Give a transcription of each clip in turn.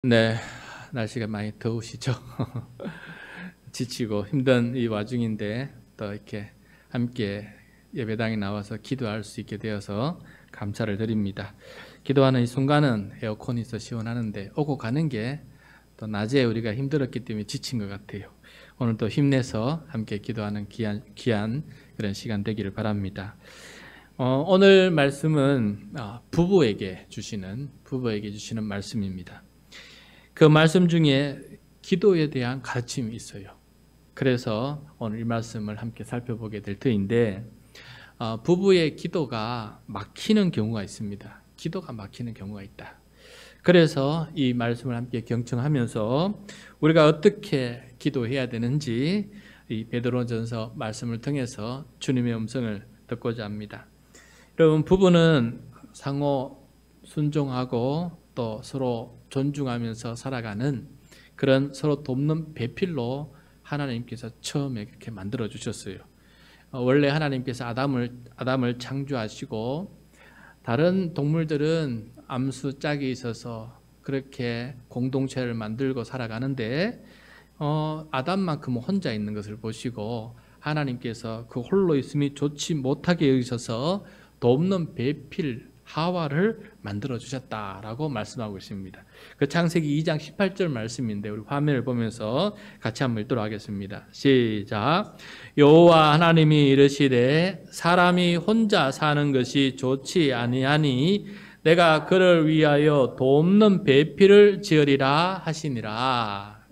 네, 날씨가 많이 더우시죠? 지치고 힘든 이 와중인데 또 이렇게 함께 예배당에 나와서 기도할 수 있게 되어서 감사를 드립니다. 기도하는 이 순간은 에어컨이 있어 시원하는데 오고 가는 게 또 낮에 우리가 힘들었기 때문에 지친 것 같아요. 오늘도 힘내서 함께 기도하는 귀한 그런 시간 되기를 바랍니다. 오늘 말씀은 부부에게 주시는 말씀입니다. 그 말씀 중에 기도에 대한 가르침이 있어요. 그래서 오늘 이 말씀을 함께 살펴보게 될 터인데, 부부의 기도가 막히는 경우가 있습니다. 기도가 막히는 경우가 있다. 그래서 이 말씀을 함께 경청하면서 우리가 어떻게 기도해야 되는지 이 베드로전서 말씀을 통해서 주님의 음성을 듣고자 합니다. 여러분, 부부는 상호 순종하고 또 서로 존중하면서 살아가는 그런 서로 돕는 배필로 하나님께서 처음에 그렇게 만들어 주셨어요. 원래 하나님께서 아담을 창조하시고 다른 동물들은 암수 짝이 있어서 그렇게 공동체를 만들고 살아가는데 아담만큼 혼자 있는 것을 보시고 하나님께서 그 홀로 있음이 좋지 못하게 여기셔서 돕는 배필 하와를 만들어 주셨다라고 말씀하고 있습니다. 그 창세기 2장 18절 말씀인데 우리 화면을 보면서 같이 한번 읽도록 하겠습니다. 시작. 여호와 하나님이 이르시되 사람이 혼자 사는 것이 좋지 아니하니 내가 그를 위하여 돕는 배필을 지으리라 하시니라.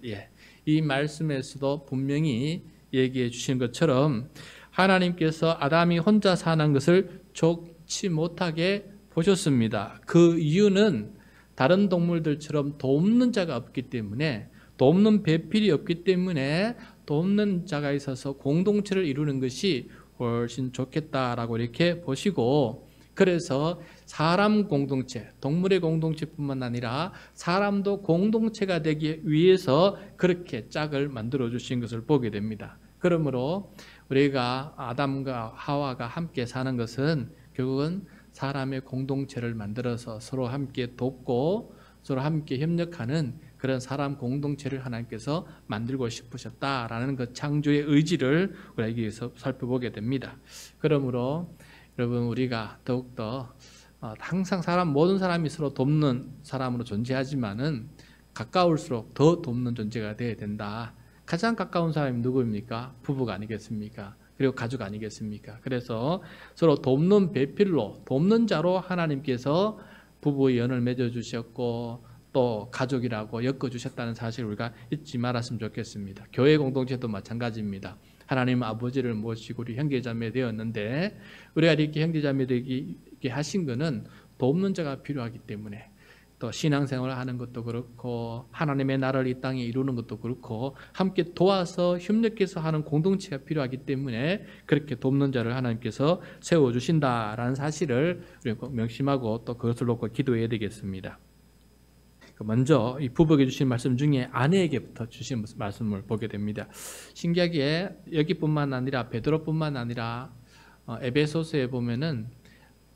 이 말씀에서도 분명히 얘기해 주신 것처럼 하나님께서 아담이 혼자 사는 것을 좋지 못하게 보셨습니다. 그 이유는 다른 동물들처럼 돕는 자가 없기 때문에, 돕는 배필이 없기 때문에 돕는 자가 있어서 공동체를 이루는 것이 훨씬 좋겠다라고 이렇게 보시고, 그래서 사람 공동체, 동물의 공동체뿐만 아니라 사람도 공동체가 되기 위해서 그렇게 짝을 만들어 주신 것을 보게 됩니다. 그러므로 우리가 아담과 하와가 함께 사는 것은 결국은 사람의 공동체를 만들어서 서로 함께 돕고 서로 함께 협력하는 그런 사람 공동체를 하나님께서 만들고 싶으셨다라는 그 창조의 의지를 우리가 여기서 살펴보게 됩니다. 그러므로 여러분, 우리가 더욱더 항상 모든 사람이 서로 돕는 사람으로 존재하지만은 가까울수록 더 돕는 존재가 되어야 된다. 가장 가까운 사람이 누구입니까? 부부가 아니겠습니까? 그리고 가족 아니겠습니까? 그래서 서로 돕는 배필로, 돕는 자로 하나님께서 부부의 연을 맺어주셨고 또 가족이라고 엮어주셨다는 사실을 우리가 잊지 말았으면 좋겠습니다. 교회 공동체도 마찬가지입니다. 하나님 아버지를 모시고 우리 형제자매 되었는데 우리가 이렇게 형제자매 되게 하신 것은 돕는 자가 필요하기 때문에, 또 신앙생활을 하는 것도 그렇고 하나님의 나라를 이 땅에 이루는 것도 그렇고 함께 도와서 협력해서 하는 공동체가 필요하기 때문에 그렇게 돕는 자를 하나님께서 세워주신다라는 사실을 우리가 꼭 명심하고 또 그것을 놓고 기도해야 되겠습니다. 먼저 이 부부에게 주신 말씀 중에 아내에게부터 주신 말씀을 보게 됩니다. 신기하게 여기뿐만 아니라 베드로뿐만 아니라 에베소서에 보면은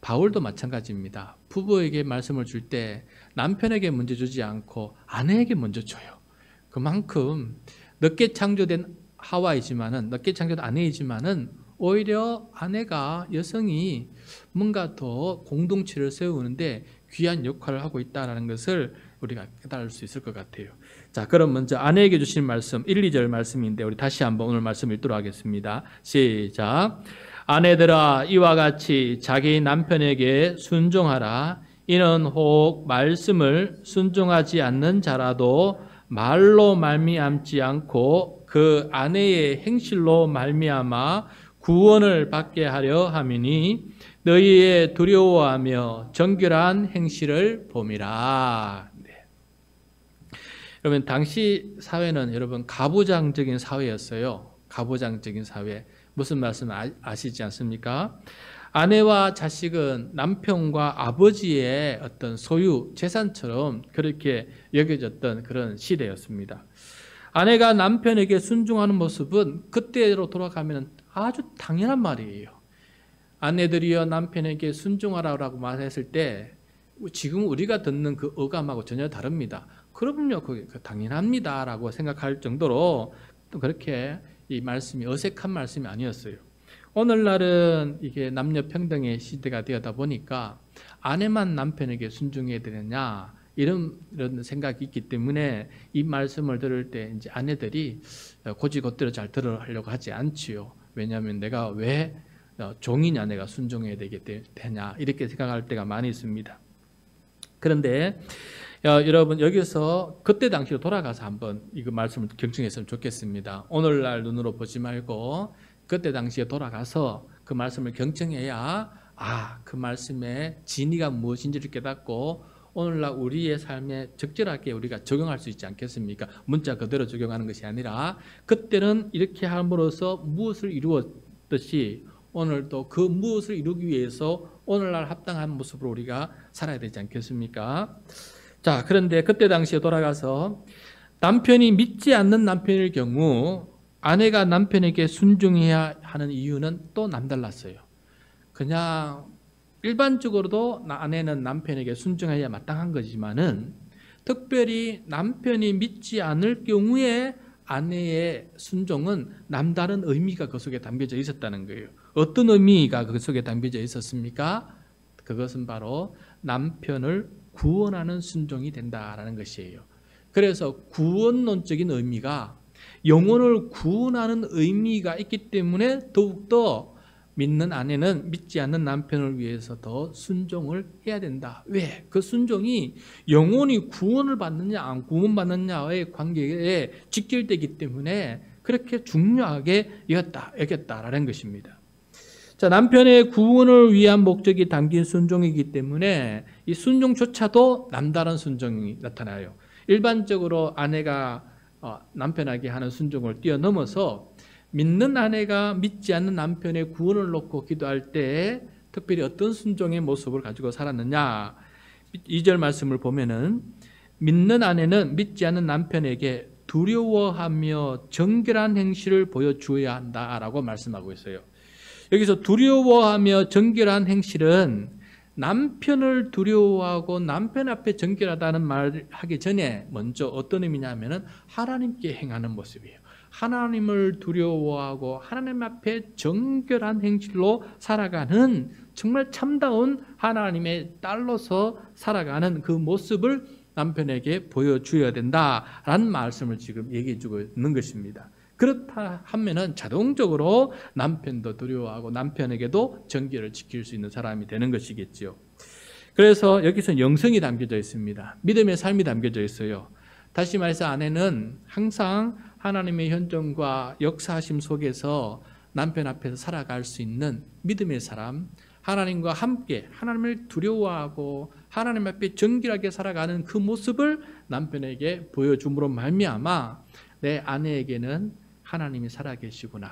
바울도 마찬가지입니다. 부부에게 말씀을 줄 때 남편에게 먼저 주지 않고 아내에게 먼저 줘요. 그만큼 늦게 창조된 아내이지만은 오히려 아내가, 여성이 뭔가 더 공동체를 세우는데 귀한 역할을 하고 있다는 것을 우리가 깨달을 수 있을 것 같아요. 자, 그럼 먼저 아내에게 주신 말씀 1, 2절 말씀인데 우리 다시 한번 오늘 말씀 읽도록 하겠습니다. 시작. 아내들아, 이와 같이 자기 남편에게 순종하라. 이는 혹 말씀을 순종하지 않는 자라도 말로 말미암지 않고 그 아내의 행실로 말미암아 구원을 받게 하려 함이니 너희의 두려워하며 정결한 행실을 봄이라. 여러분, 당시 사회는 가부장적인 사회였어요. 가부장적인 사회. 무슨 말씀 아시지 않습니까? 아내와 자식은 남편과 아버지의 어떤 소유, 재산처럼 그렇게 여겨졌던 그런 시대였습니다. 아내가 남편에게 순종하는 모습은 그때로 돌아가면 아주 당연한 말이에요. 아내들이여 남편에게 순종하라고 말했을 때 지금 우리가 듣는 그 어감하고 전혀 다릅니다. 그럼요, 그게 당연합니다라고 생각할 정도로 또 그렇게 이 말씀이 어색한 말씀이 아니었어요. 오늘날은 이게 남녀 평등의 시대가 되었다 보니까 아내만 남편에게 순종해야 되느냐 이런 생각이 있기 때문에 이 말씀을 들을 때 이제 아내들이 곧이곧대로 잘 들으려고 하지 않지요. 왜냐하면 내가 왜 종이냐, 내가 순종해야 되냐 이렇게 생각할 때가 많이 있습니다. 그런데 여러분 여기서 그때 당시로 돌아가서 한번 이 말씀을 경청했으면 좋겠습니다. 오늘날 눈으로 보지 말고 그때 당시에 돌아가서 그 말씀을 경청해야 그 말씀의 진의가 무엇인지를 깨닫고 오늘날 우리의 삶에 적절하게 우리가 적용할 수 있지 않겠습니까? 문자 그대로 적용하는 것이 아니라 그때는 이렇게 함으로써 무엇을 이루었듯이 오늘도 그 무엇을 이루기 위해서 오늘날 합당한 모습으로 우리가 살아야 되지 않겠습니까? 자, 그런데 그때 당시에 돌아가서 남편이 믿지 않는 남편일 경우 아내가 남편에게 순종해야 하는 이유는 또 남달랐어요. 그냥 일반적으로도 아내는 남편에게 순종해야 마땅한 거지만은 특별히 남편이 믿지 않을 경우에 아내의 순종은 남다른 의미가 그 속에 담겨져 있었다는 거예요. 어떤 의미가 그 속에 담겨져 있었습니까? 그것은 바로 남편을 구원하는 순종이 된다라는 것이에요. 그래서 구원론적인 의미가 영혼을 구원하는 의미가 있기 때문에 더욱더 믿는 아내는 믿지 않는 남편을 위해서 더 순종을 해야 된다. 왜? 그 순종이 영혼이 구원을 받느냐 안 구원받느냐의 관계에 직결되기 때문에 그렇게 중요하게 여겼다라는 것입니다. 자, 남편의 구원을 위한 목적이 담긴 순종이기 때문에 이 순종조차도 남다른 순종이 나타나요. 일반적으로 아내가 남편에게 하는 순종을 뛰어넘어서 믿는 아내가 믿지 않는 남편의 구원을 놓고 기도할 때 특별히 어떤 순종의 모습을 가지고 살았느냐. 2절 말씀을 보면은 믿는 아내는 믿지 않는 남편에게 두려워하며 정결한 행실을 보여주어야 한다라고 말씀하고 있어요. 여기서 두려워하며 정결한 행실은 남편을 두려워하고 남편 앞에 정결하다는 말을 하기 전에 먼저 어떤 의미냐면은 하나님께 행하는 모습이에요. 하나님을 두려워하고 하나님 앞에 정결한 행실로 살아가는 정말 참다운 하나님의 딸로서 살아가는 그 모습을 남편에게 보여줘야 된다라는 말씀을 지금 얘기해 주고 있는 것입니다. 그렇다 하면은 자동적으로 남편도 두려워하고 남편에게도 정결을 지킬 수 있는 사람이 되는 것이겠지요. 그래서 여기서 영성이 담겨져 있습니다. 믿음의 삶이 담겨져 있어요. 다시 말해서 아내는 항상 하나님의 현존과 역사하심 속에서 남편 앞에서 살아갈 수 있는 믿음의 사람, 하나님과 함께 하나님을 두려워하고 하나님 앞에 정결하게 살아가는 그 모습을 남편에게 보여줌으로 말미암아 내 아내에게는 하나님이 살아계시구나,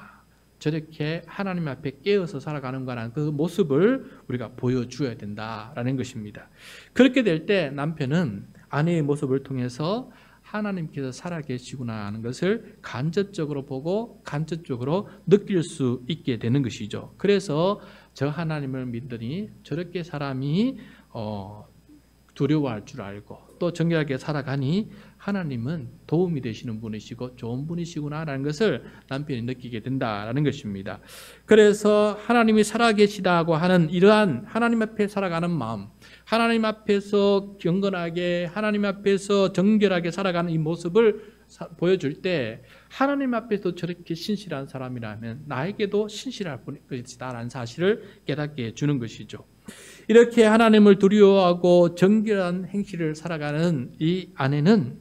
저렇게 하나님 앞에 깨어서 살아가는 거라는 그 모습을 우리가 보여줘야 된다라는 것입니다. 그렇게 될 때 남편은 아내의 모습을 통해서 하나님께서 살아계시구나 하는 것을 간접적으로 보고 간접적으로 느낄 수 있게 되는 것이죠. 그래서 저 하나님을 믿더니 저렇게 사람이 두려워할 줄 알고 또 정결하게 살아가니 하나님은 도움이 되시는 분이시고 좋은 분이시구나라는 것을 남편이 느끼게 된다라는 것입니다. 그래서 하나님이 살아계시다고 하는 이러한 하나님 앞에 살아가는 마음, 하나님 앞에서 경건하게 하나님 앞에서 정결하게 살아가는 이 모습을 보여줄 때 하나님 앞에서 저렇게 신실한 사람이라면 나에게도 신실할 것이다라는 사실을 깨닫게 해주는 것이죠. 이렇게 하나님을 두려워하고 정결한 행실을 살아가는 이 아내는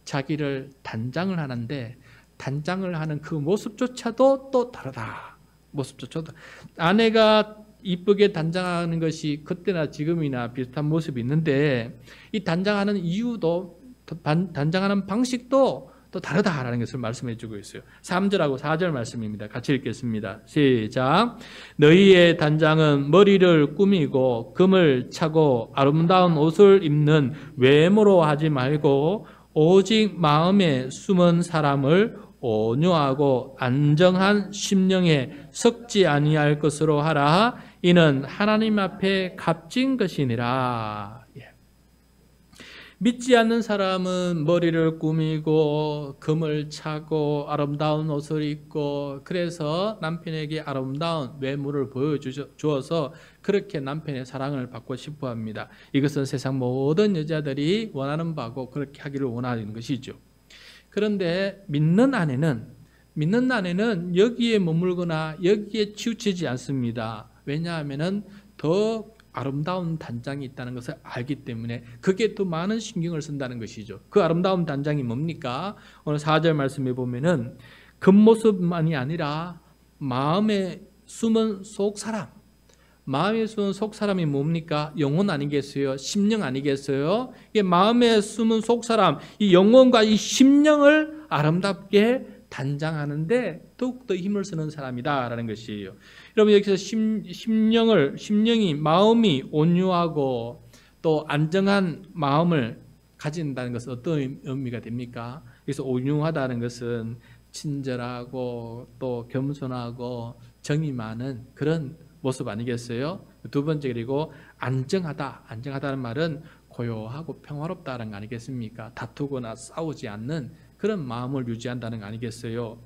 자기를 단장을 하는데 단장을 하는 그 모습조차도 또 다르다. 모습조차도 아내가 이쁘게 단장하는 것이 그때나 지금이나 비슷한 모습이 있는데 이 단장하는 이유도 단장하는 방식도 또 다르다라는 것을 말씀해 주고 있어요. 3절하고 4절 말씀입니다. 같이 읽겠습니다. 시작. 너희의 단장은 머리를 꾸미고 금을 차고 아름다운 옷을 입는 외모로 하지 말고 오직 마음에 숨은 사람을 온유하고 안정한 심령에 섞지 아니할 것으로 하라. 이는 하나님 앞에 값진 것이니라. 믿지 않는 사람은 머리를 꾸미고 금을 차고 아름다운 옷을 입고 그래서 남편에게 아름다운 외모를 보여주어서 그렇게 남편의 사랑을 받고 싶어 합니다. 이것은 세상 모든 여자들이 원하는 바고 그렇게 하기를 원하는 것이죠. 그런데 믿는 아내는 여기에 머물거나 여기에 치우치지 않습니다. 왜냐하면 더 아름다운 단장이 있다는 것을 알기 때문에 그게 더 많은 신경을 쓴다는 것이죠. 그 아름다운 단장이 뭡니까? 오늘 4절 말씀에 보면은 겉모습만이 아니라 마음에 숨은 속사람. 마음에 숨은 속사람이 뭡니까? 영혼 아니겠어요? 심령 아니겠어요? 이게 마음에 숨은 속사람, 이 영혼과 이 심령을 아름답게 단장하는데 더욱더 힘을 쓰는 사람이다라는 것이에요. 여러분 여기서 심령이 마음이 온유하고 또 안정한 마음을 가진다는 것은 어떤 의미가 됩니까? 그래서 온유하다는 것은 친절하고 또 겸손하고 정이 많은 그런 모습 아니겠어요? 두 번째 그리고 안정하다는 말은 고요하고 평화롭다는 거 아니겠습니까? 다투거나 싸우지 않는 그런 마음을 유지한다는 거 아니겠어요?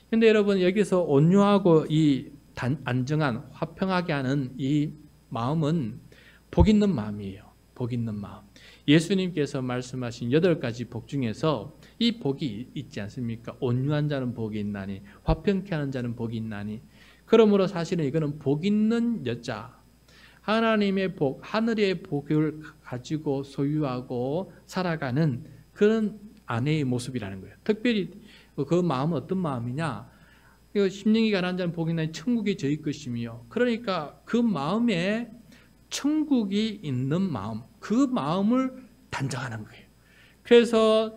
근데 여러분 여기서 온유하고 이 안정한 화평하게 하는 이 마음은 복 있는 마음이에요. 복 있는 마음. 예수님께서 말씀하신 8가지 복 중에서 이 복이 있지 않습니까? 온유한 자는 복이 있나니 화평케 하는 자는 복이 있나니. 그러므로 사실은 이거는 복 있는 여자, 하나님의 복, 하늘의 복을 가지고 소유하고 살아가는 그런 아내의 모습이라는 거예요. 특별히 그 마음은 어떤 마음이냐? 심령이 가난한 자는 복이 있나니 천국이 저희 것이며, 그러니까 그 마음에 천국이 있는 마음, 그 마음을 단장하는 거예요. 그래서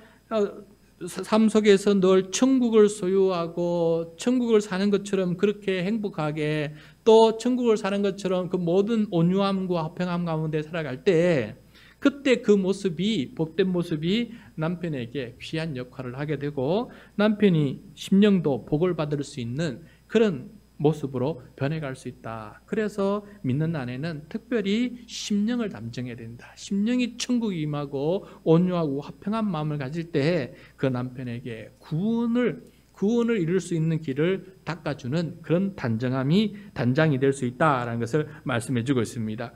삶 속에서 늘 천국을 소유하고 천국을 사는 것처럼 그렇게 행복하게 또 천국을 사는 것처럼 그 모든 온유함과 화평함 가운데 살아갈 때 그때 그 모습이 복된 모습이 남편에게 귀한 역할을 하게 되고 남편이 심령도 복을 받을 수 있는 그런 모습으로 변해갈 수 있다. 그래서 믿는 아내는 특별히 심령을 담정해야 된다. 심령이 천국이 임하고 온유하고 화평한 마음을 가질 때 그 남편에게 구원을 이룰 수 있는 길을 닦아주는 그런 단장이 될 수 있다라는 것을 말씀해 주고 있습니다.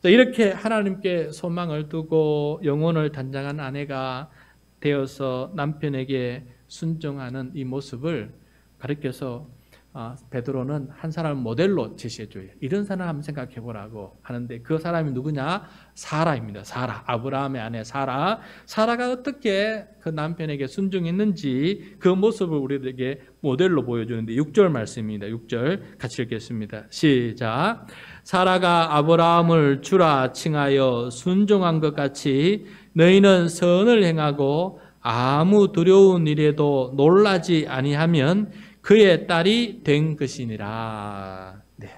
이렇게 하나님께 소망을 두고 영혼을 단장한 아내가 되어서 남편에게 순종하는 이 모습을 가르쳐서 베드로는 한 사람을 모델로 제시해줘요. 이런 사람 한번 생각해 보라고 하는데 그 사람이 누구냐? 사라입니다. 사라, 아브라함의 아내 사라가 어떻게 그 남편에게 순종했는지 그 모습을 우리들에게 모델로 보여주는데 6절 말씀입니다. 6절 같이 읽겠습니다. 시작. 사라가 아브라함을 주라 칭하여 순종한 것 같이 너희는 선을 행하고 아무 두려운 일에도 놀라지 아니하면 그의 딸이 된 것이니라. 네.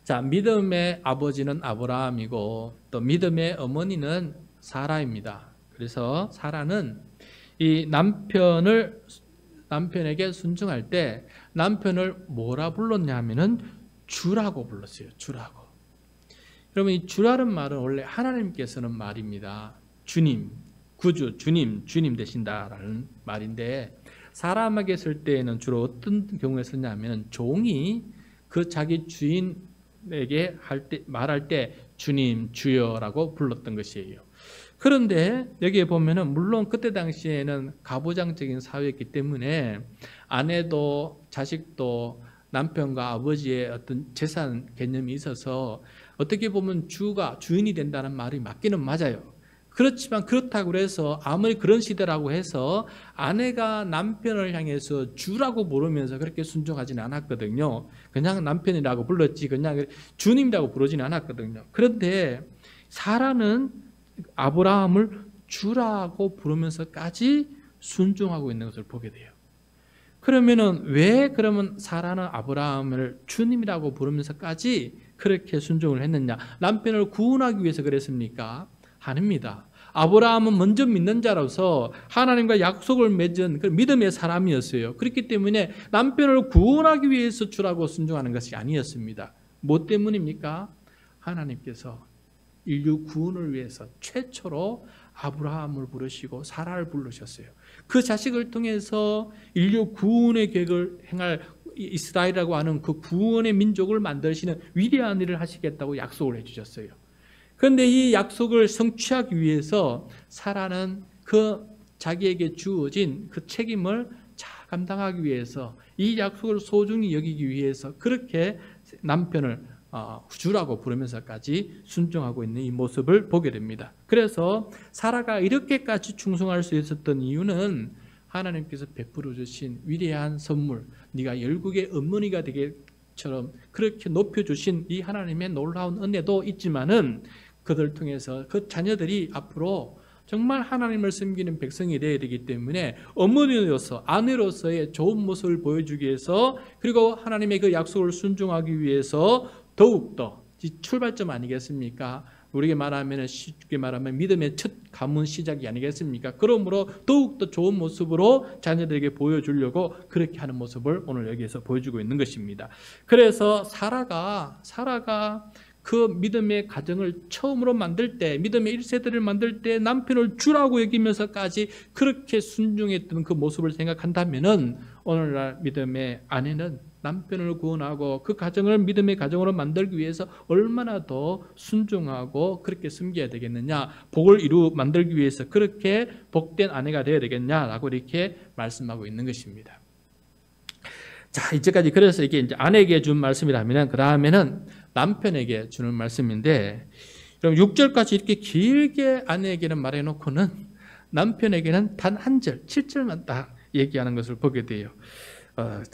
자, 믿음의 아버지는 아브라함이고 또 믿음의 어머니는 사라입니다. 그래서 사라는 이 남편에게 순종할 때 남편을 뭐라 불렀냐 하면은 주라고 불렀어요. 주라고. 여러분 이 주라는 말은 원래 하나님께 쓰는 말입니다. 주님, 구주, 주님 되신다라는 말인데 사람에게 쓸 때에는 주로 어떤 경우에 쓰냐면 종이 그 자기 주인에게 말할 때 주님, 주여라고 불렀던 것이에요. 그런데 여기에 보면은 물론 그때 당시에는 가부장적인 사회였기 때문에 아내도 자식도 남편과 아버지의 어떤 재산 개념이 있어서 어떻게 보면 주인이 된다는 말이 맞기는 맞아요. 그렇지만 그렇다고 해서 아무리 그런 시대라고 해서 아내가 남편을 향해서 주라고 부르면서 그렇게 순종하지는 않았거든요. 그냥 남편이라고 불렀지 그냥 주님이라고 부르지는 않았거든요. 그런데 사라는 아브라함을 주라고 부르면서까지 순종하고 있는 것을 보게 돼요. 그러면은 그러면 사라는 아브라함을 주님이라고 부르면서까지 그렇게 순종을 했느냐? 남편을 구원하기 위해서 그랬습니까? 아닙니다. 아브라함은 먼저 믿는 자로서 하나님과 약속을 맺은 그 믿음의 사람이었어요. 그렇기 때문에 남편을 구원하기 위해서 주라고 순종하는 것이 아니었습니다. 뭐 때문입니까? 하나님께서 인류 구원을 위해서 최초로 아브라함을 부르시고 사라를 부르셨어요. 그 자식을 통해서 인류 구원의 계획을 행할 이스라엘이라고 하는 그 구원의 민족을 만드시는 위대한 일을 하시겠다고 약속을 해주셨어요. 그런데 이 약속을 성취하기 위해서 사라는 그 자기에게 주어진 그 책임을 잘 감당하기 위해서, 이 약속을 소중히 여기기 위해서 그렇게 남편을 주라고 부르면서까지 순종하고 있는 이 모습을 보게 됩니다. 그래서 사라가 이렇게까지 충성할 수 있었던 이유는 하나님께서 베풀어 주신 위대한 선물, 네가 열국의 어머니가 되게처럼 그렇게 높여주신 이 하나님의 놀라운 은혜도 있지만은, 그들 통해서 그 자녀들이 앞으로 정말 하나님을 섬기는 백성이 되어야 되기 때문에 어머니로서, 아내로서의 좋은 모습을 보여주기 위해서, 그리고 하나님의 그 약속을 순종하기 위해서 더욱더 출발점 아니겠습니까? 우리에게 말하면, 쉽게 말하면 믿음의 첫 가문 시작이 아니겠습니까? 그러므로 더욱더 좋은 모습으로 자녀들에게 보여주려고 그렇게 하는 모습을 오늘 여기에서 보여주고 있는 것입니다. 그래서 사라가 그 믿음의 가정을 처음으로 만들 때, 믿음의 1세대를 만들 때 남편을 주라고 여기면서까지 그렇게 순종했던 그 모습을 생각한다면은, 오늘날 믿음의 아내는 남편을 구원하고 그 가정을 믿음의 가정으로 만들기 위해서 얼마나 더 순종하고 그렇게 섬겨야 되겠느냐, 복을 만들기 위해서 그렇게 복된 아내가 되어야 되겠냐라고 이렇게 말씀하고 있는 것입니다. 자, 이제까지 그래서 이게 이제 아내에게 준 말씀이라면, 그 다음에는 남편에게 주는 말씀인데, 그럼 6절까지 이렇게 길게 아내에게는 말해놓고는 남편에게는 단 한 절, 7절만 딱 얘기하는 것을 보게 돼요.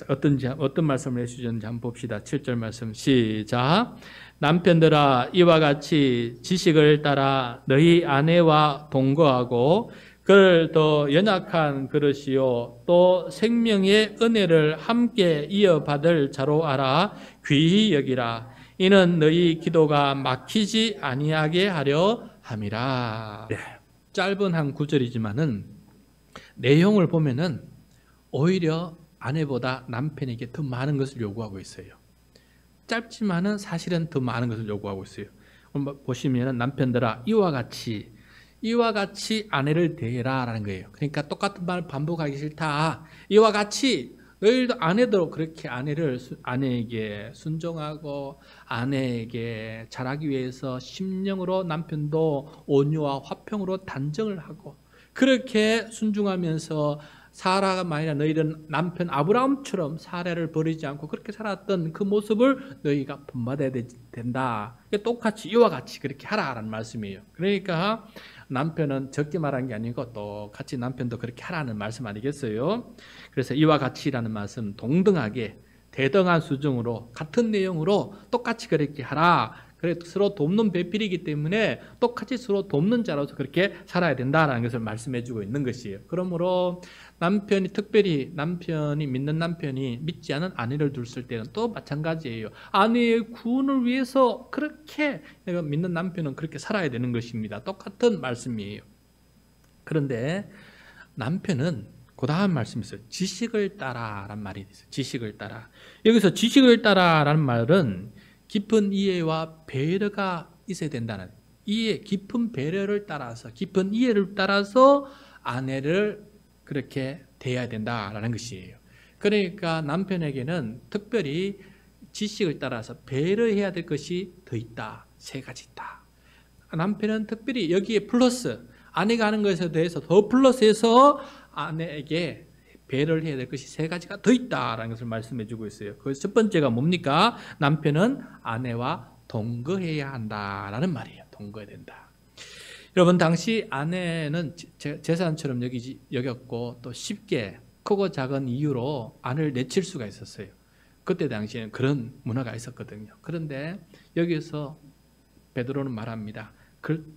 어떤 말씀을 해주셨는지 한번 봅시다. 7절 말씀 시작. 남편들아, 이와 같이 지식을 따라 너희 아내와 동거하고 그를 더 연약한 그릇이요 또 생명의 은혜를 함께 이어받을 자로 알아 귀히 여기라. 이는 너희 기도가 막히지 아니하게 하려 함이라. 네. 짧은 한 구절이지만은 내용을 보면은 오히려 아내보다 남편에게 더 많은 것을 요구하고 있어요. 짧지만은 사실은 더 많은 것을 요구하고 있어요. 보시면은 남편들아, 이와 같이 아내를 대해라라는 거예요. 그러니까 똑같은 말을 반복하기 싫다. 이와 같이 너희도 아내도 그렇게 아내에게 순종하고 아내에게 잘하기 위해서 심령으로 남편도 온유와 화평으로 단정을 하고 그렇게 순종하면서 사라가 만약 너희는 남편 아브라함처럼 사례를 버리지 않고 그렇게 살았던 그 모습을 너희가 본받아야 된다. 똑같이 이와 같이 그렇게 하라라는 말씀이에요. 그러니까 남편은 적게 말한 게 아니고 똑같이 남편도 그렇게 하라는 말씀 아니겠어요? 그래서 이와 같이라는 말씀, 동등하게 대등한 수준으로 같은 내용으로 똑같이 그렇게 하라. 그래, 서로 돕는 배필이기 때문에 똑같이 서로 돕는 자로서 그렇게 살아야 된다라는 것을 말씀해 주고 있는 것이에요. 그러므로 특별히 믿는 남편이 믿지 않은 아내를 둘 때는 또 마찬가지예요. 아내의 구원을 위해서 그렇게 내가 믿는 남편은 그렇게 살아야 되는 것입니다. 똑같은 말씀이에요. 그런데 남편은 그 다음 말씀이 있어요. 지식을 따라라는 말이 있어요. 지식을 따라. 여기서 지식을 따라라는 말은 깊은 이해와 배려가 있어야 된다는, 깊은 배려를 따라서, 깊은 이해를 따라서 아내를 그렇게 대해야 된다라는 것이에요. 그러니까 남편에게는 특별히 지식을 따라서 배려해야 될 것이 더 있다. 3가지 있다. 남편은 특별히 여기에 플러스, 아내가 하는 것에 대해서 더 플러스해서 아내에게 배려를 해야 될 것이 3가지가 더 있다라는 것을 말씀해 주고 있어요. 그 첫 번째가 뭡니까? 남편은 아내와 동거해야 한다라는 말이에요. 동거해야 된다. 여러분, 당시 아내는 재산처럼 여겼고 또 쉽게 크고 작은 이유로 아내를 내칠 수가 있었어요. 그때 당시에는 그런 문화가 있었거든요. 그런데 여기서 베드로는 말합니다.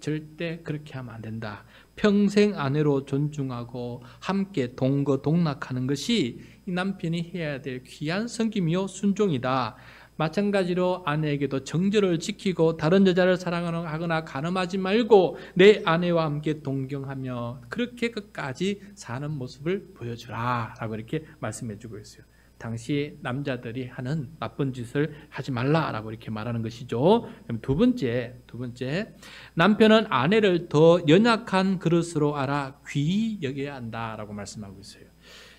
절대 그렇게 하면 안 된다. 평생 아내로 존중하고 함께 동거동락하는 것이 이 남편이 해야 될 귀한 섬김이요 순종이다. 마찬가지로 아내에게도 정절을 지키고 다른 여자를 사랑하거나 간음하지 말고 내 아내와 함께 동경하며 그렇게 끝까지 사는 모습을 보여주라 라고 이렇게 말씀해 주고 있어요. 당시 남자들이 하는 나쁜 짓을 하지 말라라고 이렇게 말하는 것이죠. 그럼 두 번째, 남편은 아내를 더 연약한 그릇으로 알아 귀히 여겨야 한다라고 말씀하고 있어요.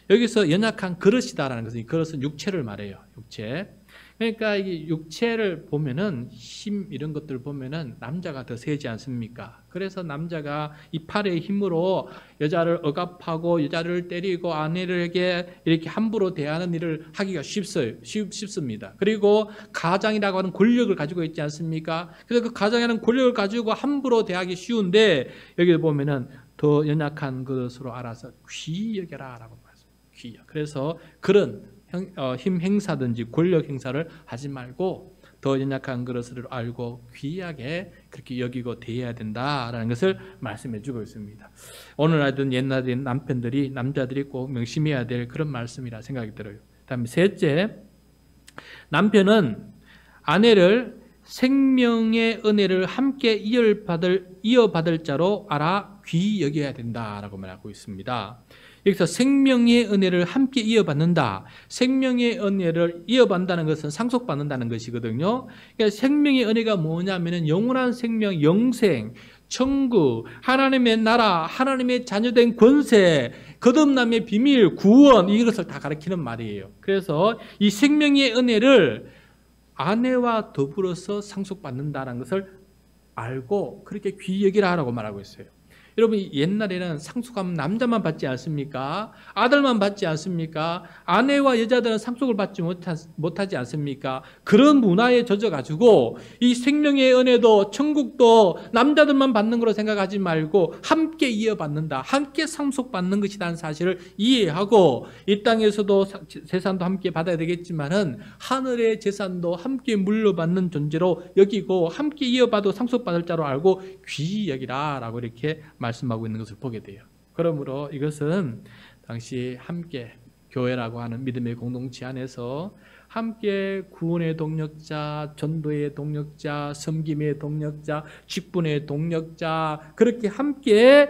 여기서 연약한 그릇이다라는 것은 이 그릇은 육체를 말해요. 육체. 그러니까 이 육체를 보면은 힘 이런 것들을 보면은 남자가 더 세지 않습니까? 그래서 남자가 이 팔의 힘으로 여자를 억압하고 여자를 때리고 아내에게 이렇게 함부로 대하는 일을 하기가 쉽습니다. 그리고 가장이라고 하는 권력을 가지고 있지 않습니까? 그래서 그 가장이라는 권력을 가지고 함부로 대하기 쉬운데 여기 보면은 더 연약한 것으로 알아서 귀히 여겨라라고 말씀합니다. 귀히. 그래서 그런 힘 행사든지 권력 행사를 하지 말고 더 연약한 것을 알고 귀하게 그렇게 여기고 대해야 된다라는 것을 말씀해 주고 있습니다. 오늘날든 옛날든 남자들이 꼭 명심해야 될 그런 말씀이라 생각이 들어요. 다음에 셋째, 남편은 아내를 생명의 은혜를 함께 이어받을 자로 알아 귀히 여겨야 된다라고 말하고 있습니다. 여기서 생명의 은혜를 함께 이어받는다. 생명의 은혜를 이어받는다는 것은 상속받는다는 것이거든요. 그러니까 생명의 은혜가 뭐냐면은 영원한 생명, 영생, 천국, 하나님의 나라, 하나님의 자녀된 권세, 거듭남의 비밀, 구원, 이것을 다 가리키는 말이에요. 그래서 이 생명의 은혜를 아내와 더불어서 상속받는다는 것을 알고 그렇게 귀히 여기라라고 말하고 있어요. 여러분 옛날에는 상속하면 남자만 받지 않습니까? 아들만 받지 않습니까? 아내와 여자들은 상속을 받지 못하지 않습니까? 그런 문화에 젖어가지고 이 생명의 은혜도 천국도 남자들만 받는 거로 생각하지 말고 함께 이어받는다. 함께 상속받는 것이라는 사실을 이해하고 이 땅에서도 재산도 함께 받아야 되겠지만은 하늘의 재산도 함께 물려받는 존재로 여기고 함께 이어받아 상속받을 자로 알고 귀히 여기라라고 이렇게 말씀하고 있는 것을 보게 돼요. 그러므로 이것은 당시 함께 교회라고 하는 믿음의 공동체 안에서 함께 구원의 동력자, 전도의 동력자, 섬김의 동력자, 직분의 동력자 그렇게 함께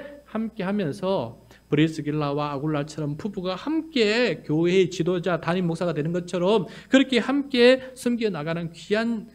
하면서 브리스길라와 아굴라처럼 부부가 함께 교회의 지도자, 담임 목사가 되는 것처럼 그렇게 함께 섬겨 나가는 귀한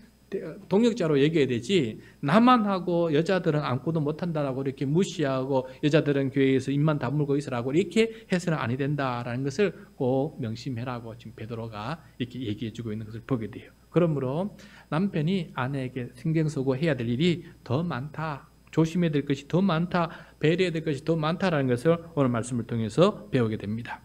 동력자로 얘기해야 되지 나만 하고 여자들은 아무것도 못한다라고 이렇게 무시하고 여자들은 교회에서 입만 다물고 있으라고 이렇게 해서는 아니 된다라는 것을 꼭 명심해라고 지금 베드로가 이렇게 얘기해주고 있는 것을 보게 돼요. 그러므로 남편이 아내에게 신경 쓰고 해야 될 일이 더 많다. 조심해야 될 것이 더 많다. 배려해야 될 것이 더 많다라는 것을 오늘 말씀을 통해서 배우게 됩니다.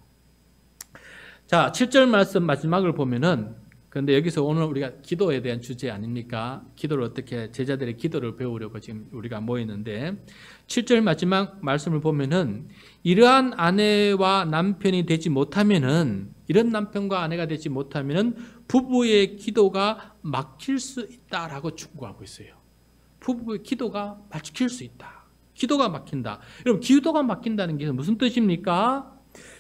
자, 7절 말씀 마지막을 보면은 그런데 여기서 오늘 우리가 기도에 대한 주제 아닙니까? 기도를 어떻게 제자들의 기도를 배우려고 지금 우리가 모였는데 7절 마지막 말씀을 보면은 이러한 아내와 남편이 되지 못하면은 이런 남편과 아내가 되지 못하면은 부부의 기도가 막힐 수 있다라고 충고하고 있어요. 부부의 기도가 막힐 수 있다. 기도가 막힌다. 여러분 기도가 막힌다는 게 무슨 뜻입니까?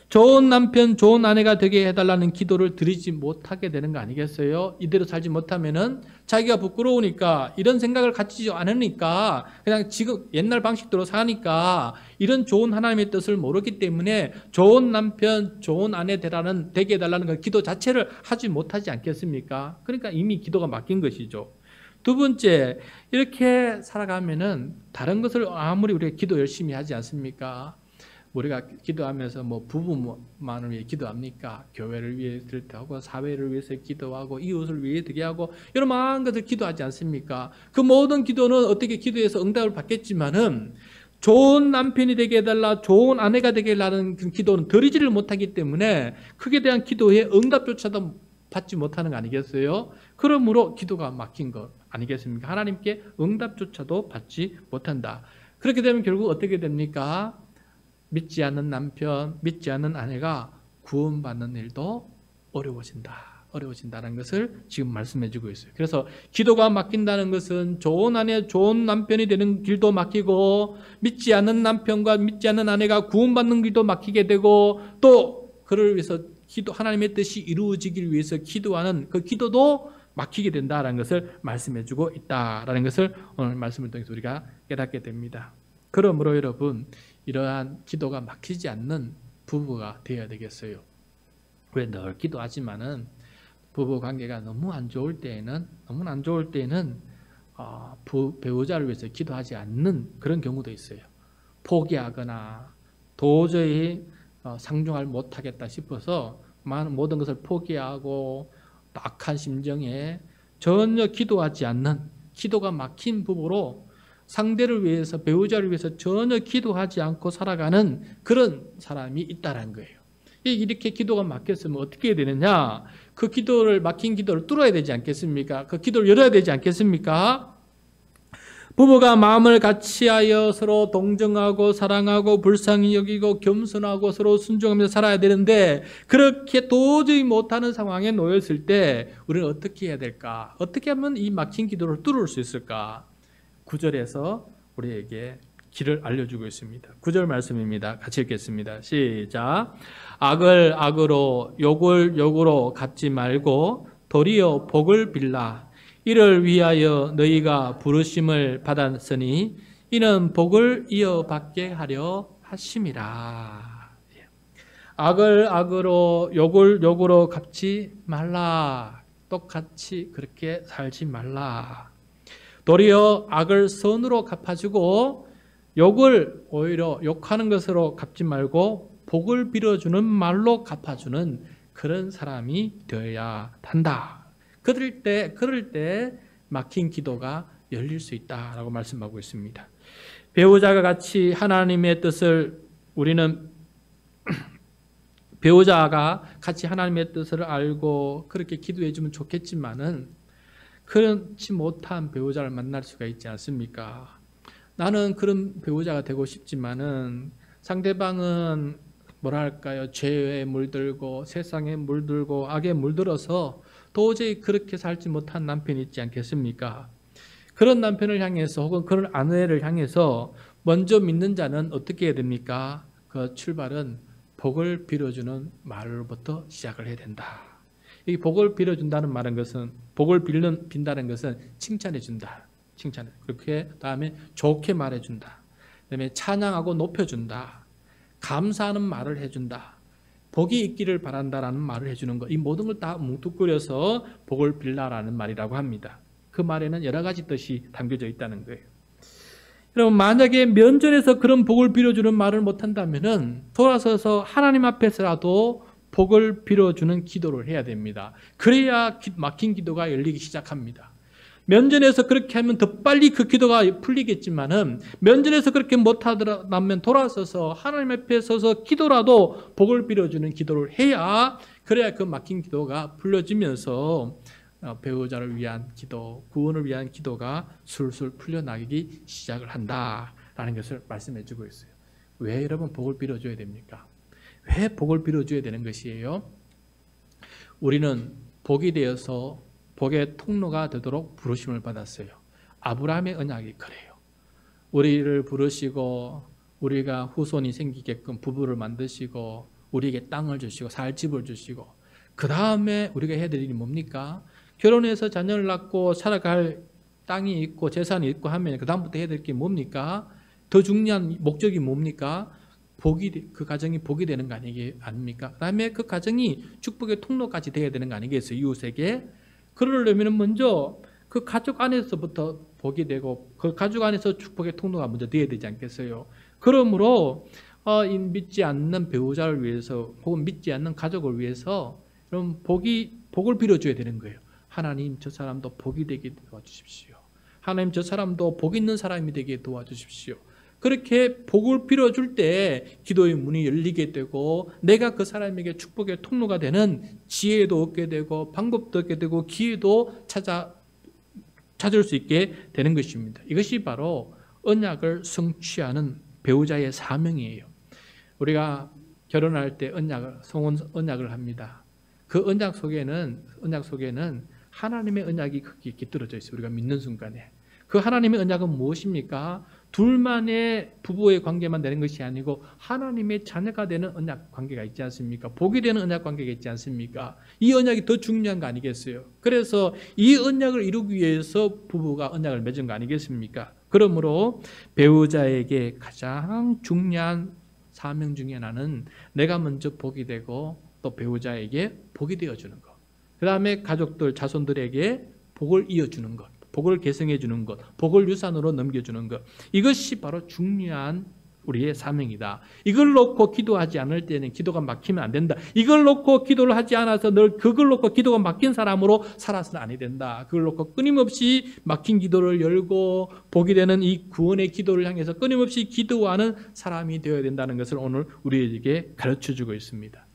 좋은 남편, 좋은 아내가 되게 해달라는 기도를 드리지 못하게 되는 거 아니겠어요? 이대로 살지 못하면은 자기가 부끄러우니까 이런 생각을 갖지 않으니까 그냥 지금 옛날 방식대로 사니까 이런 좋은 하나님의 뜻을 모르기 때문에 좋은 남편, 좋은 아내 되게 해달라는 그 기도 자체를 하지 못하지 않겠습니까? 그러니까 이미 기도가 막힌 것이죠. 두 번째, 이렇게 살아가면은 다른 것을 아무리 우리가 기도 열심히 하지 않습니까? 우리가 기도하면서 뭐 부부만을 위해 기도합니까? 교회를 위해 기도하고 사회를 위해서 기도하고 이웃을 위해 되게 하고 이런 많은 것을 기도하지 않습니까? 그 모든 기도는 어떻게 기도해서 응답을 받겠지만은 좋은 남편이 되게 해달라, 좋은 아내가 되게 해달라는 그 기도는 드리지를 못하기 때문에 그에 대한 기도의 응답조차도 받지 못하는 거 아니겠어요? 그러므로 기도가 막힌 것 아니겠습니까? 하나님께 응답조차도 받지 못한다. 그렇게 되면 결국 어떻게 됩니까? 믿지 않는 남편, 믿지 않는 아내가 구원받는 일도 어려워진다는 것을 지금 말씀해주고 있어요. 그래서 기도가 막힌다는 것은 좋은 아내, 좋은 남편이 되는 길도 막히고 믿지 않는 남편과 믿지 않는 아내가 구원받는 길도 막히게 되고 또 그를 위해서 하나님의 뜻이 이루어지길 위해서 기도하는 그 기도도 막히게 된다는 것을 말씀해주고 있다라는 것을 오늘 말씀을 통해서 우리가 깨닫게 됩니다. 그러므로 여러분 이러한 기도가 막히지 않는 부부가 되어야 되겠어요. 왜 늘 기도하지만은 부부 관계가 너무 안 좋을 때에는 배우자를 위해서 기도하지 않는 그런 경우도 있어요. 포기하거나 도저히 상종을 못하겠다 싶어서 모든 것을 포기하고 악한 심정에 전혀 기도하지 않는, 기도가 막힌 부부로 상대를 위해서, 배우자를 위해서 전혀 기도하지 않고 살아가는 그런 사람이 있다는 거예요. 이렇게 기도가 막혔으면 어떻게 해야 되느냐? 그 막힌 기도를 뚫어야 되지 않겠습니까? 그 기도를 열어야 되지 않겠습니까? 부부가 마음을 같이하여 서로 동정하고 사랑하고 불쌍히 여기고 겸손하고 서로 순종하면서 살아야 되는데, 그렇게 도저히 못하는 상황에 놓였을 때 우리는 어떻게 해야 될까? 어떻게 하면 이 막힌 기도를 뚫을 수 있을까? 9절에서 우리에게 길을 알려주고 있습니다. 9절 말씀입니다. 같이 읽겠습니다. 시작. 악을 악으로 욕을 욕으로 갚지 말고 도리어 복을 빌라. 이를 위하여 너희가 부르심을 받았으니 이는 복을 이어받게 하려 하심이라. 악을 악으로 욕을 욕으로 갚지 말라. 똑같이 그렇게 살지 말라. 도리어 악을 선으로 갚아주고 욕을 오히려 욕하는 것으로 갚지 말고 복을 빌어주는 말로 갚아주는 그런 사람이 되어야 한다. 그럴 때 막힌 기도가 열릴 수 있다라고 말씀하고 있습니다. 배우자가 같이 하나님의 뜻을 배우자가 같이 하나님의 뜻을 알고 그렇게 기도해 주면 좋겠지만은 그렇지 못한 배우자를 만날 수가 있지 않습니까? 나는 그런 배우자가 되고 싶지만은 상대방은 죄에 물들고 세상에 물들고 악에 물들어서 도저히 그렇게 살지 못한 남편이 있지 않겠습니까? 그런 남편을 향해서 혹은 그런 아내를 향해서 먼저 믿는 자는 어떻게 해야 됩니까? 그 출발은 복을 빌어주는 말로부터 시작을 해야 된다. 이 복을 빌어준다는 말은 복을 빈다는 것은 칭찬해준다. 그렇게 다음에 좋게 말해준다. 그다음에 찬양하고 높여준다. 감사하는 말을 해준다. 복이 있기를 바란다라는 말을 해주는 것. 이 모든 걸 다 뭉뚱그려서 복을 빌라라는 말이라고 합니다. 그 말에는 여러 가지 뜻이 담겨져 있다는 거예요. 여러분, 만약에 면전에서 그런 복을 빌어주는 말을 못한다면은 돌아서서 하나님 앞에서라도 복을 빌어주는 기도를 해야 됩니다. 그래야 막힌 기도가 열리기 시작합니다. 면전에서 그렇게 하면 더 빨리 그 기도가 풀리겠지만은 면전에서 그렇게 못하더라면 돌아서서 하나님 앞에 서서 기도라도 복을 빌어주는 기도를 해야, 그래야 그 막힌 기도가 풀려지면서 배우자를 위한 기도, 구원을 위한 기도가 술술 풀려나기 시작을 한다라는 것을 말씀해 주고 있어요. 왜 여러분 복을 빌어줘야 됩니까? 왜 복을 빌어줘야 되는 것이에요? 우리는 복이 되어서 복의 통로가 되도록 부르심을 받았어요. 아브라함의 언약이 그래요. 우리를 부르시고 우리가 후손이 생기게끔 부부를 만드시고 우리에게 땅을 주시고 살 집을 주시고, 그 다음에 우리가 해야 될 일이 뭡니까? 결혼해서 자녀를 낳고 살아갈 땅이 있고 재산이 있고 하면 그 다음부터 해야 될 게 뭡니까? 더 중요한 목적이 뭡니까? 그 가정이 복이 되는 거 아닙니까? 그 다음에 그 가정이 축복의 통로까지 되어야 되는 거 아니겠어요? 이웃에게. 그러려면 먼저 그 가족 안에서부터 복이 되고 그 가족 안에서 축복의 통로가 먼저 되어야 되지 않겠어요? 그러므로 믿지 않는 배우자를 위해서 혹은 믿지 않는 가족을 위해서 그럼 복을 빌어줘야 되는 거예요. 하나님, 저 사람도 복이 되게 도와주십시오. 하나님, 저 사람도 복 있는 사람이 되게 도와주십시오. 그렇게 복을 빌어줄 때 기도의 문이 열리게 되고 내가 그 사람에게 축복의 통로가 되는 지혜도 얻게 되고 방법도 얻게 되고 기회도 찾을 수 있게 되는 것입니다. 이것이 바로 언약을 성취하는 배우자의 사명이에요. 우리가 결혼할 때 언약을 합니다. 그 언약 속에는 하나님의 언약이 거기에 깃들어져 있어요. 우리가 믿는 순간에. 그 하나님의 언약은 무엇입니까? 둘만의 부부의 관계만 되는 것이 아니고 하나님의 자녀가 되는 언약 관계가 있지 않습니까? 복이 되는 언약 관계가 있지 않습니까? 이 언약이 더 중요한 거 아니겠어요? 그래서 이 언약을 이루기 위해서 부부가 언약을 맺은 거 아니겠습니까? 그러므로 배우자에게 가장 중요한 사명 중에 하나는 내가 먼저 복이 되고 또 배우자에게 복이 되어주는 것, 그 다음에 가족들, 자손들에게 복을 이어주는 것, 복을 계승해 주는 것, 복을 유산으로 넘겨주는 것, 이것이 바로 중요한 우리의 사명이다. 이걸 놓고 기도하지 않을 때는 기도가 막히면 안 된다. 이걸 놓고 기도를 하지 않아서 늘 그걸 놓고 기도가 막힌 사람으로 살아서는 아니 된다. 그걸 놓고 끊임없이 막힌 기도를 열고 복이 되는 이 구원의 기도를 향해서 끊임없이 기도하는 사람이 되어야 된다는 것을 오늘 우리에게 가르쳐주고 있습니다.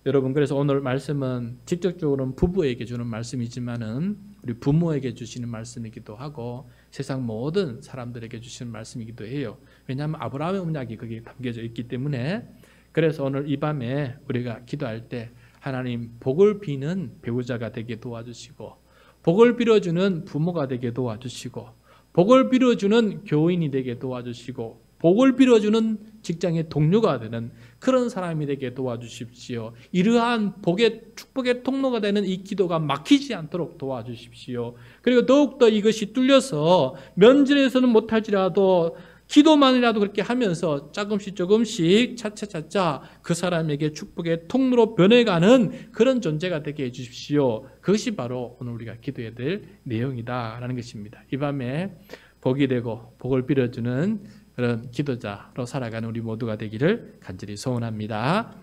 여러분, 그래서 오늘 말씀은 직접적으로는 부부에게 주는 말씀이지만은 우리 부모에게 주시는 말씀이기도 하고 세상 모든 사람들에게 주시는 말씀이기도 해요. 왜냐하면 아브라함의 언약이 거기에 담겨져 있기 때문에. 그래서 오늘 이 밤에 우리가 기도할 때 하나님 복을 비는 배우자가 되게 도와주시고, 복을 빌어주는 부모가 되게 도와주시고, 복을 빌어주는 교인이 되게 도와주시고, 복을 빌어주는 직장의 동료가 되는 그런 사람이 되게 도와주십시오. 이러한 복의 축복의 통로가 되는 이 기도가 막히지 않도록 도와주십시오. 그리고 더욱더 이것이 뚫려서 면전에서는 못할지라도 기도만이라도 그렇게 하면서 조금씩 차차 그 사람에게 축복의 통로로 변해가는 그런 존재가 되게 해주십시오. 그것이 바로 오늘 우리가 기도해야 될 내용이다라는 것입니다. 이 밤에 복이 되고 복을 빌어주는 그런 기도자로 살아가는 우리 모두가 되기를 간절히 소원합니다.